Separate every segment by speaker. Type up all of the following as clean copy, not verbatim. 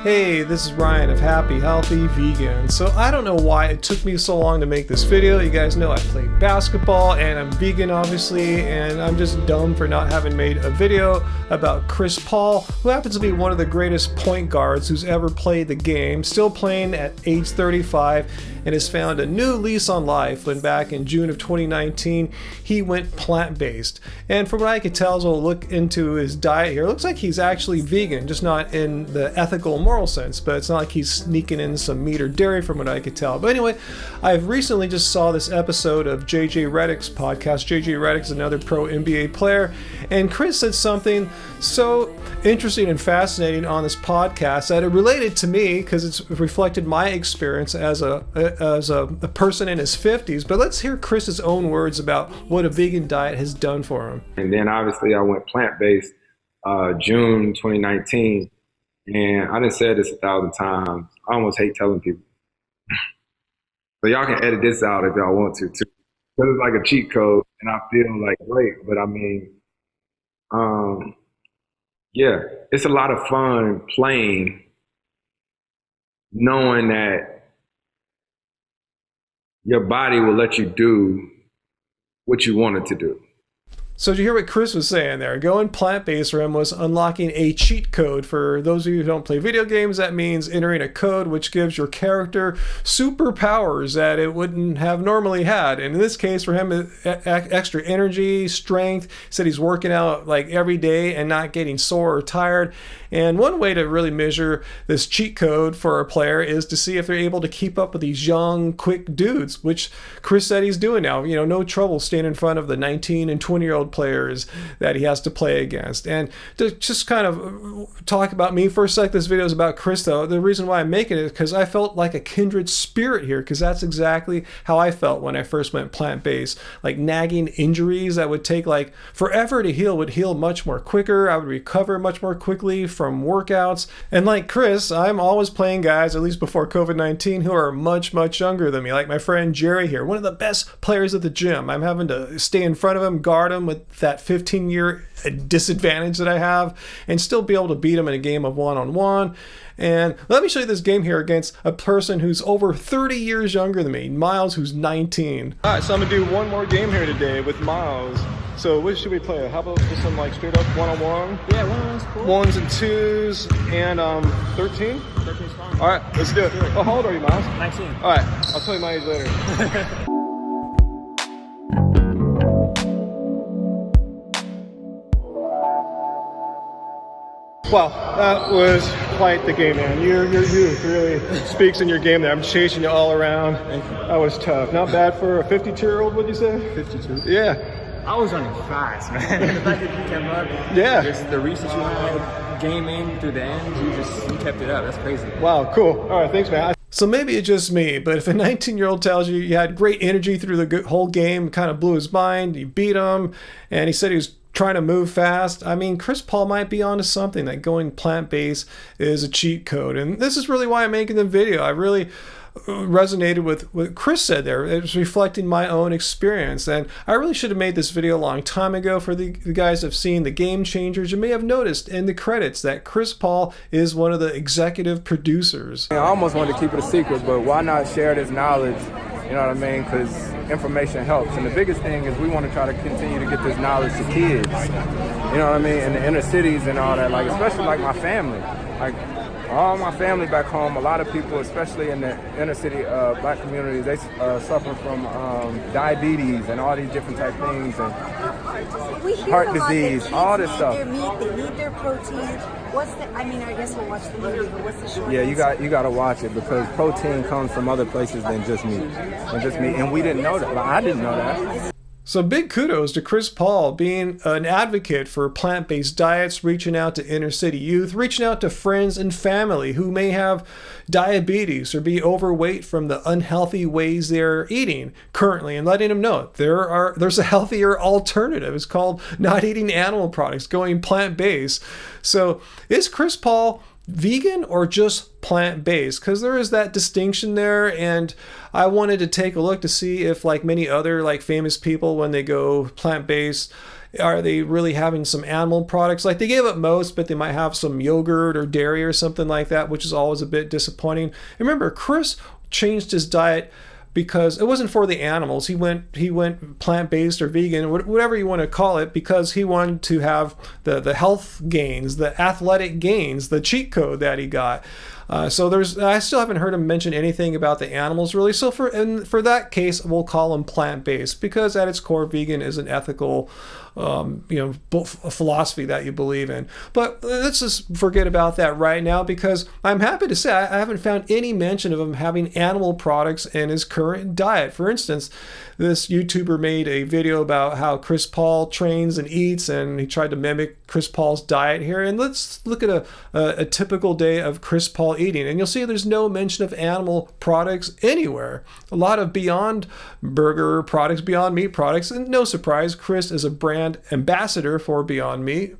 Speaker 1: Hey, this is Ryan of Happy Healthy Vegan. So I don't know why it took me so long to make this video. You guys know I play basketball and I'm vegan obviously, and I'm just dumb for not having made a video about Chris Paul, who happens to be one of the greatest point guards who's ever played the game, still playing at age 35, and has found a new lease on life when back in June of 2019 he went plant-based. And from what I could tell as we'll look into his diet here, it looks like he's actually vegan, just not in the ethical moral sense, but it's not like he's sneaking in some meat or dairy from what I could tell. But anyway, I've recently just saw this episode of JJ Redick's podcast. JJ Redick is another pro NBA player, and Chris said something so interesting and fascinating on this podcast that it related to me because it's reflected my experience as a person in his 50s. But let's hear Chris's own words about what a vegan diet has done for him.
Speaker 2: And then obviously I went plant-based June 2019. And I done said this 1,000 times. I almost hate telling people. So y'all can edit this out if y'all want to too. Because it's like a cheat code and I feel like great. But I mean, yeah, it's a lot of fun playing, knowing that your body will let you do what you want it to do.
Speaker 1: So did you hear what Chris was saying there? Going plant-based for him was unlocking a cheat code. For those of you who don't play video games, that means entering a code which gives your character superpowers that it wouldn't have normally had. And in this case, for him, extra energy, strength. He said he's working out like every day and not getting sore or tired. And one way to really measure this cheat code for a player is to see if they're able to keep up with these young, quick dudes, which Chris said he's doing now. You know, no trouble staying in front of the 19 and 20-year-old players that he has to play against. And to just kind of talk about me for a sec, this video is about Chris though. The reason why I'm making it is because I felt like a kindred spirit here, because that's exactly how I felt when I first went plant-based. Like nagging injuries that would take like forever to heal would heal much more quicker. I would recover much more quickly from workouts. And like Chris, I'm always playing guys, at least before COVID-19, who are much, much younger than me. Like my friend Jerry here, one of the best players at the gym. I'm having to stay in front of him, guard him with that 15-year disadvantage that I have, and still be able to beat him in a game of one-on-one. And let me show you this game here against a person who's over 30 years younger than me, Miles, who's 19. All right, so I'm gonna do one more game here today with Miles. So what should we play? How about just some like straight up one-on-one?
Speaker 3: Yeah, one-on-one's cool.
Speaker 1: Ones and twos and 13?
Speaker 3: 13's fine.
Speaker 1: All right, let's do it. Oh, how old are you, Miles?
Speaker 3: 19.
Speaker 1: All right, I'll tell you my age later. Wow, that was quite the game, man. Your youth really speaks in your game there. I'm chasing you all around.
Speaker 3: Thank you.
Speaker 1: That was tough. Not bad for a 52-year-old, would you say?
Speaker 3: 52.
Speaker 1: Yeah.
Speaker 3: I was running fast, man. The fact that you kept up,
Speaker 1: Yeah.
Speaker 3: just the reach that you had, game in through the end, you kept it up. That's crazy.
Speaker 1: Wow, cool. All right, thanks, man. So maybe it's just me, but if a 19-year-old tells you you had great energy through the whole game, kind of blew his mind, you beat him, and he said he was trying to move fast. I mean, Chris Paul might be onto something, that going plant-based is a cheat code. And this is really why I'm making the video. I really resonated with what Chris said there. It was reflecting my own experience. And I really should have made this video a long time ago. For the guys who have seen the Game Changers, you may have noticed in the credits that Chris Paul is one of the executive producers.
Speaker 4: I almost wanted to keep it a secret, but why not share this knowledge? You know what I mean? Because information helps. And the biggest thing is we want to try to continue to get this knowledge to kids. You know what I mean? In the inner cities and all that, like especially like my family. Like all my family back home, a lot of people, especially in the inner city black communities, they suffer from diabetes and all these different type things, and heart disease, all this stuff.
Speaker 5: They need their meat, they need their protein. I guess we'll watch the movie, but what's the short
Speaker 4: Yeah, you got to watch it, because protein comes from other places than just meat. And we didn't know that. Like, I didn't know that.
Speaker 1: So big kudos to Chris Paul being an advocate for plant-based diets, reaching out to inner city youth, reaching out to friends and family who may have diabetes or be overweight from the unhealthy ways they're eating currently, and letting them know there's a healthier alternative. It's called not eating animal products, going plant-based. So is Chris Paul vegan or just plant-based? Because there is that distinction there, and I wanted to take a look to see if, like many other like famous people, when they go plant-based, Are they really having some animal products? Like, they gave up most, but they might have some yogurt or dairy or something like that, which is always a bit disappointing. And remember, Chris changed his diet because it wasn't for the animals. He went plant-based or vegan, whatever you want to call it, because he wanted to have the health gains, the athletic gains, the cheat code that he got. So I still haven't heard him mention anything about the animals really. So for that case, we'll call him plant-based, because at its core, vegan is an ethical philosophy that you believe in. But let's just forget about that right now, because I'm happy to say I haven't found any mention of him having animal products in his current diet. For instance, this YouTuber made a video about how Chris Paul trains and eats, and he tried to mimic Chris Paul's diet here. And let's look at a typical day of Chris Paul eating, and you'll see there's no mention of animal products anywhere. A lot of Beyond Burger products, Beyond Meat products, and no surprise, Chris is a brand ambassador for Beyond Meat.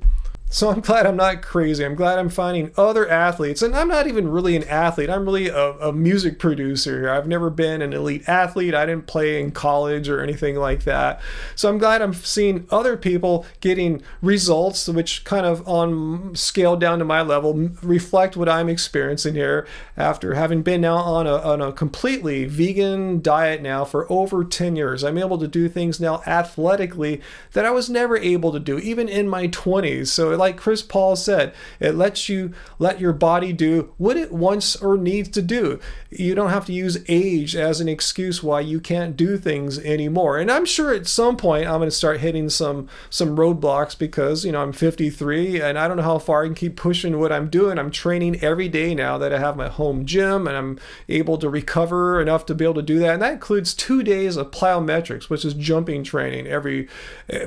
Speaker 1: So I'm glad I'm not crazy. I'm glad I'm finding other athletes. And I'm not even really an athlete. I'm really a music producer here. I've never been an elite athlete. I didn't play in college or anything like that. So I'm glad I'm seeing other people getting results which kind of on scale down to my level reflect what I'm experiencing here after having been now on a completely vegan diet now for over 10 years. I'm able to do things now athletically that I was never able to do, even in my 20s. So like Chris Paul said, it lets you let your body do what it wants or needs to do. You don't have to use age as an excuse why you can't do things anymore. And I'm sure at some point I'm going to start hitting some roadblocks, because I'm 53 and I don't know how far I can keep pushing what I'm doing. I'm training every day now that I have my home gym, and I'm able to recover enough to be able to do that. And that includes 2 days of plyometrics, which is jumping training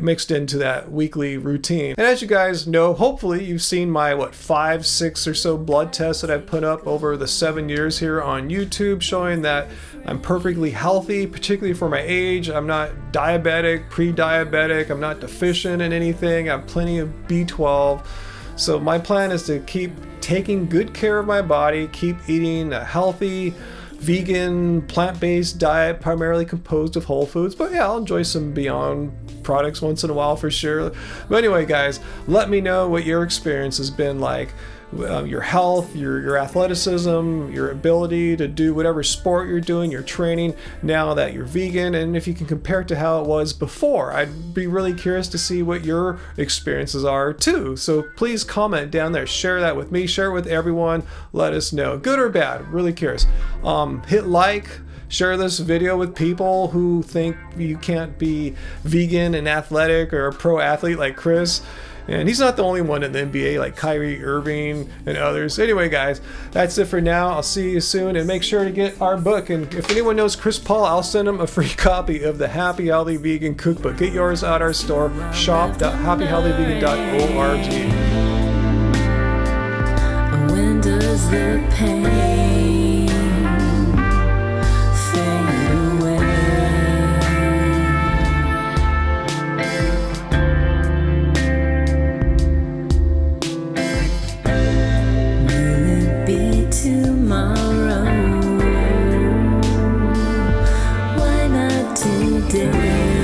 Speaker 1: mixed into that weekly routine. And as you guys know, hopefully you've seen my 5, 6 or so blood tests that I've put up over the 7 years here on YouTube, showing that I'm perfectly healthy, particularly for my age. I'm not diabetic, pre-diabetic, I'm not deficient in anything, I have plenty of B12. So my plan is to keep taking good care of my body, keep eating a healthy, vegan, plant-based diet, primarily composed of whole foods. But yeah, I'll enjoy some Beyond products once in a while for sure. But anyway, guys, let me know what your experience has been like. Your health, your athleticism, your ability to do whatever sport you're doing, your training, now that you're vegan, and if you can compare it to how it was before. I'd be really curious to see what your experiences are too. So please comment down there, share that with me, share it with everyone, let us know, good or bad, really curious. Hit like, share this video with people who think you can't be vegan and athletic or a pro athlete like Chris. And he's not the only one in the NBA, like Kyrie Irving and others. Anyway, guys, that's it for now. I'll see you soon, and make sure to get our book. And if anyone knows Chris Paul, I'll send him a free copy of the Happy Healthy Vegan Cookbook. Get yours at our store, shop.happyhealthyvegan.org.
Speaker 6: When does the pain fade away? Tomorrow, why not today?